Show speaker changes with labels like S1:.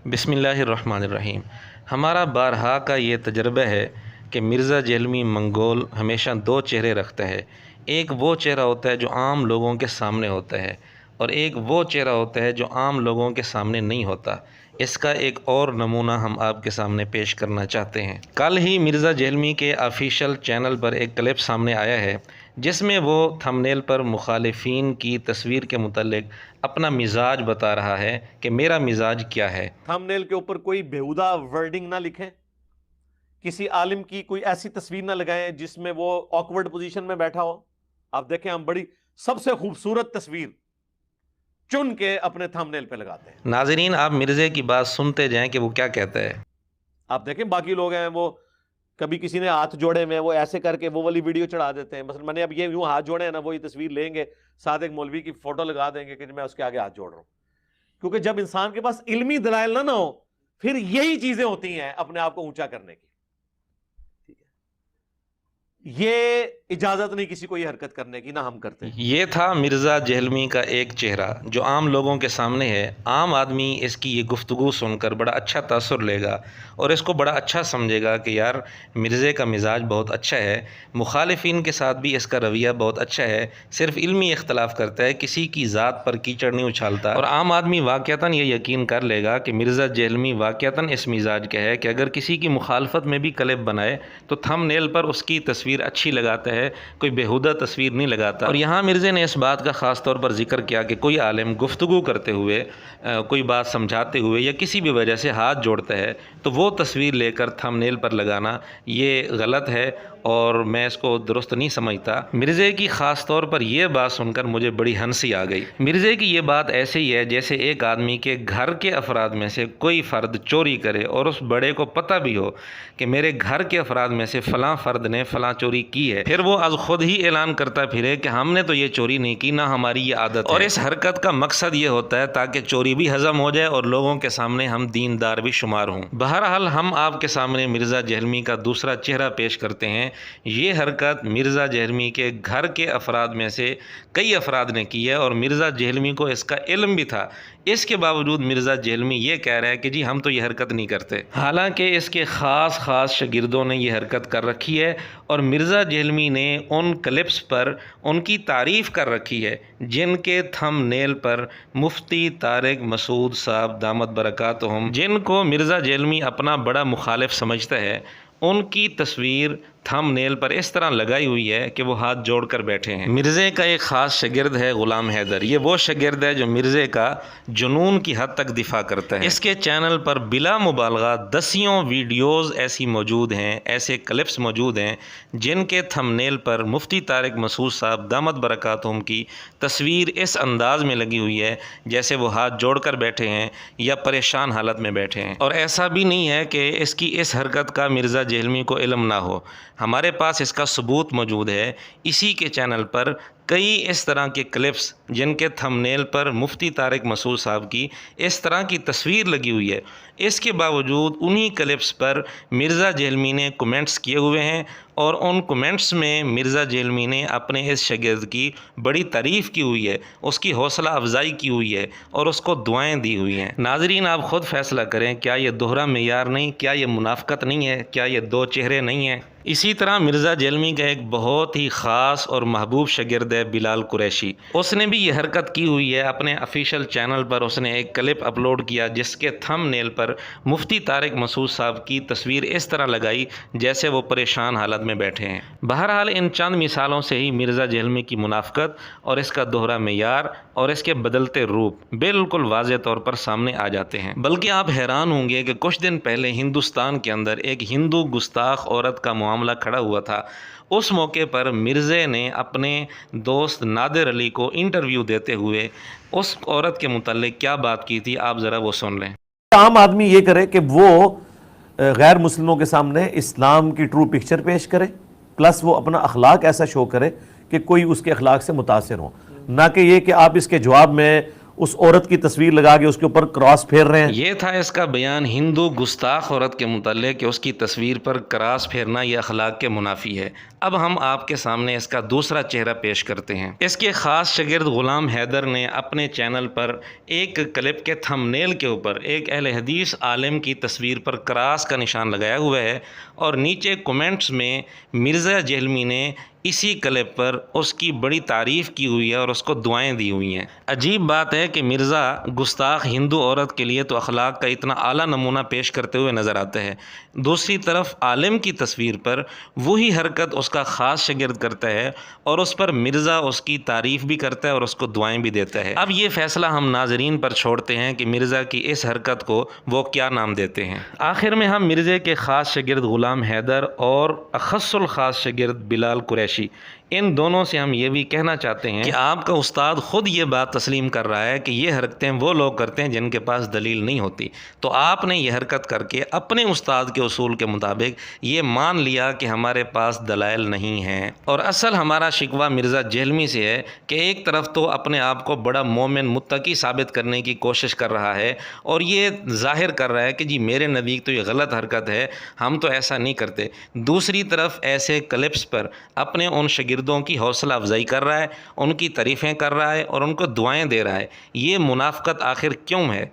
S1: बिस्मिल्लाहिर्रहमानिर्रहीम। हमारा बारहा का ये तजर्बा है कि मिर्ज़ा जेहलमी मंगोल हमेशा दो चेहरे रखता है। एक वो चेहरा होता है जो आम लोगों के सामने होता है, और एक वो चेहरा होता है जो आम लोगों के सामने नहीं होता। इसका एक और नमूना हम आपके सामने पेश करना चाहते हैं। कल ही मिर्ज़ा जेहलमी के ऑफिशियल चैनल पर एक क्लिप सामने आया है जिसमें वो थंबनेल पर मुखालिफिन की तस्वीर के मुतल्लिक अपना मिजाज बता रहा है कि मेरा मिजाज क्या है।
S2: थंबनेल के ऊपर कोई बेहुदा वर्डिंग ना लिखें, किसी आलिम की कोई ऐसी तस्वीर ना लगाएं जिसमें वो ऑकवर्ड पोजीशन में बैठा हो। आप देखें, हम बड़ी सबसे खूबसूरत तस्वीर चुन के अपने थंबनेल पे लगाते हैं।
S1: नाज़रीन, आप मिर्ज़े की बात सुनते जाएं कि वो क्या कहता है।
S2: आप देखें, बाकी लोग हैं वो कभी किसी ने हाथ जोड़े में वो ऐसे करके वो वाली वीडियो चढ़ा देते हैं। मतलब मैंने अब ये यूं हाथ जोड़े हैं ना, वो ये तस्वीर लेंगे, साथ एक मौलवी की फोटो लगा देंगे कि मैं उसके आगे हाथ जोड़ रहा हूं। क्योंकि जब इंसान के पास इल्मी दलाइल ना हो, फिर यही चीजें होती हैं अपने आप को ऊंचा करने की। ठीक है, ये इजाजत नहीं किसी को ये हरकत करने की, ना हम करते हैं।
S1: ये था मिर्ज़ा जेहलमी का एक चेहरा जो आम लोगों के सामने है। आम आदमी इसकी ये गुफ्तगू सुनकर बड़ा अच्छा तासुर लेगा और इसको बड़ा अच्छा समझेगा कि यार मिर्ज़े का मिजाज बहुत अच्छा है, मुखालिफिन के साथ भी इसका रवैया बहुत अच्छा है, सिर्फ इल्मी इख्तलाफ करता है, किसी की ज़ात पर कीचड़ नहीं उछालता। और आम आदमी वाक़तन ये यकीन कर लेगा कि मिर्ज़ा जेहलमी वाक़तन इस मिजाज का है कि अगर किसी की मुखालफत में भी क्लिप बनाए तो थंबनेल पर उसकी तस्वीर अच्छी लगाता है, कोई बेहुदा तस्वीर नहीं लगाता। और यहाँ मिर्ज़े ने इस बात का ख़ास तौर पर जिक्र किया कि कोई आलिम गुफ्तगू करते हुए कोई बात समझाते हुए या किसी भी वजह से हाथ जोड़ता है तो वो तस्वीर लेकर थंबनेल पर लगाना ये गलत है और मैं इसको दुरुस्त नहीं समझता। मिर्ज़े की ख़ास तौर पर यह बात सुनकर मुझे बड़ी हंसी आ गई। मिर्ज़े की ये बात ऐसे ही है जैसे एक आदमी के घर के अफराद में से कोई फ़र्द चोरी करे और उस बड़े को पता भी हो कि मेरे घर के अफराद में से फ़लाँ फ़र्द ने फ़लाँ चोरी की है, फिर वो आज ख़ुद ही ऐलान करता फिरे कि हमने तो ये चोरी नहीं की, ना हमारी ये आदत है। और इस हरकत का मकसद ये होता है ताकि चोरी भी हज़म हो जाए और लोगों के सामने हम दीनदार भी शुमार हों। बहरहाल हम आपके सामने मिर्ज़ा जेहलमी का दूसरा चेहरा पेश करते हैं। ये हरकत मिर्ज़ा जेहलमी के घर के अफराद में से कई अफराद ने की है और मिर्ज़ा जेहलमी को इसका इल्म भी था। इसके बावजूद मिर्ज़ा जेहलमी ये कह रहा है कि जी हम तो ये हरकत नहीं करते, हालांकि इसके ख़ास शागिर्दों ने ये हरकत कर रखी है और मिर्ज़ा जेहलमी ने उन क्लिप्स पर उनकी तारीफ़ कर रखी है जिनके थंबनेल पर मुफ्ती तारिक मसूद साहब दामत बरकातुहुम, जिनको मिर्ज़ा जेहलमी अपना बड़ा मुखालिफ समझता है, उनकी तस्वीर थंबनेल पर इस तरह लगाई हुई है कि वो हाथ जोड़कर बैठे हैं। मिर्ज़े का एक ख़ास शागिर्द है ग़ुलाम हैदर। ये वो शागिर्द है जो मिर्ज़े का जुनून की हद तक दिफा करता है। इसके चैनल पर बिला मुबालगा दसियों वीडियोज़ ऐसी मौजूद हैं, ऐसे क्लिप्स मौजूद हैं जिनके थंबनेल पर मुफ्ती तारिक मसूद साहब दामत बरकातुहुम की तस्वीर इस अंदाज में लगी हुई है जैसे वो हाथ जोड़ कर बैठे हैं या परेशान हालत में बैठे हैं। और ऐसा भी नहीं है कि इसकी इस हरकत का मिर्ज़ा जेहलमी को इल्म ना हो, हमारे पास इसका सबूत मौजूद है। इसी के चैनल पर कई इस तरह के क्लिप्स जिनके थंबनेल पर मुफ्ती तारिक मसूद साहब की इस तरह की तस्वीर लगी हुई है, इसके बावजूद उन्हीं क्लिप्स पर मिर्ज़ा जेहलमी ने कमेंट्स किए हुए हैं और उन कमेंट्स में मिर्ज़ा जेहलमी ने अपने इस शागिर्द की बड़ी तारीफ़ की हुई है, उसकी हौसला अफजाई की हुई है और उसको दुआएं दी हुई हैं। नाज़रीन, आप ख़ुद फैसला करें, क्या ये दोहरा मेयार नहीं, क्या ये मुनाफ़क़त नहीं है, क्या ये दो चेहरे नहीं हैं। इसी तरह मिर्ज़ा जेहलमी का एक बहुत ही ख़ास और महबूब शागिर्द है बिलाल कुरैशी। उसने भी ये हरकत की हुई है। अपने ऑफिशियल चैनल पर उसने एक क्लिप अपलोड किया जिसके थंबनेल पर मुफ्ती तारिक मसूद साहब की तस्वीर इस तरह लगाई जैसे वो परेशान हालत में बैठे हैं। बहरहाल इन चंद मिसालों से ही मिर्ज़ा जेहलमी की मुनाफ़क़त और इसका दोहरा मेयार और इसके बदलते रूप बिल्कुल वाज़ेह तौर पर सामने आ जाते हैं। बल्कि आप हैरान होंगे कि कुछ दिन पहले हिंदुस्तान के अंदर एक हिंदू गुस्ताख औरत का मामला खड़ा हुआ था। उस मौके पर मिर्ज़े ने अपने दोस्त नादिर अली को इंटरव्यू देते हुए उस औरत के मुताल्लिक क्या बात की थी, आप ज़रा वो सुन लें।
S2: आम आदमी ये करे कि वो गैर मुस्लिमों के सामने इस्लाम की ट्रू पिक्चर पेश करे, प्लस वो अपना अखलाक ऐसा शो करे कि कोई उसके अखलाक से मुतासिर हो, ना कि ये कि आप इसके जवाब में اس عورت کی تصویر لگا کے اس کے اوپر کراس پھیر رہے ہیں۔
S1: یہ تھا اس کا بیان ہندو گستاخ عورت کے متعلق کہ اس کی تصویر پر کراس پھیرنا یہ اخلاق کے منافی ہے۔ اب ہم آپ کے سامنے اس کا دوسرا چہرہ پیش کرتے ہیں۔ اس کے خاص شاگرد غلام حیدر نے اپنے چینل پر ایک کلپ کے تھم نیل کے اوپر ایک اہل حدیث عالم کی تصویر پر کراس کا نشان لگایا ہوا ہے، اور نیچے کومنٹس میں مرزا جہلمی نے اسی کلپ پر اس کی بڑی تعریف کی ہوئی ہے اور اس کو دعائیں دی ہوئی ہیں۔ عجیب بات ہے کہ مرزا گستاخ ہندو عورت کے لیے تو اخلاق کا اتنا اعلیٰ نمونہ پیش کرتے ہوئے نظر آتا ہے، دوسری طرف عالم کی تصویر پر وہی حرکت اس کا خاص شاگرد کرتا ہے اور اس پر مرزا اس کی تعریف بھی کرتا ہے اور اس کو دعائیں بھی دیتا ہے۔ اب یہ فیصلہ ہم ناظرین پر چھوڑتے ہیں کہ مرزا کی اس حرکت کو وہ کیا نام دیتے ہیں۔ آخر میں ہم مرزا کے خاص شاگرد غلام حیدر اور اخص الخاص شاگرد بلال قریشی، ان دونوں سے ہم یہ بھی کہنا چاہتے ہیں کہ آپ کا استاد خود یہ بات تسلیم کر رہا ہے کہ یہ حرکتیں وہ لوگ کرتے ہیں جن کے پاس دلیل نہیں ہوتی، تو آپ نے یہ حرکت کر کے اپنے استاد کے اصول کے مطابق یہ مان لیا کہ ہمارے پاس دلائل نہیں ہیں۔ اور اصل ہمارا شکوہ مرزا جہلمی سے ہے کہ ایک طرف تو اپنے آپ کو بڑا مومن متقی ثابت کرنے کی کوشش کر رہا ہے اور یہ ظاہر کر رہا ہے کہ جی میرے نزدیک تو یہ غلط حرکت ہے، ہم تو ایسا نہیں کرتے، دوسری طرف ایسے کلپس پر اپنے ان شاگردوں کی حوصلہ افزائی کر رہا ہے، ان کی تعریفیں کر رہا ہے اور ان کو دعائیں دے رہا ہے۔ یہ منافقت آخر کیوں ہے؟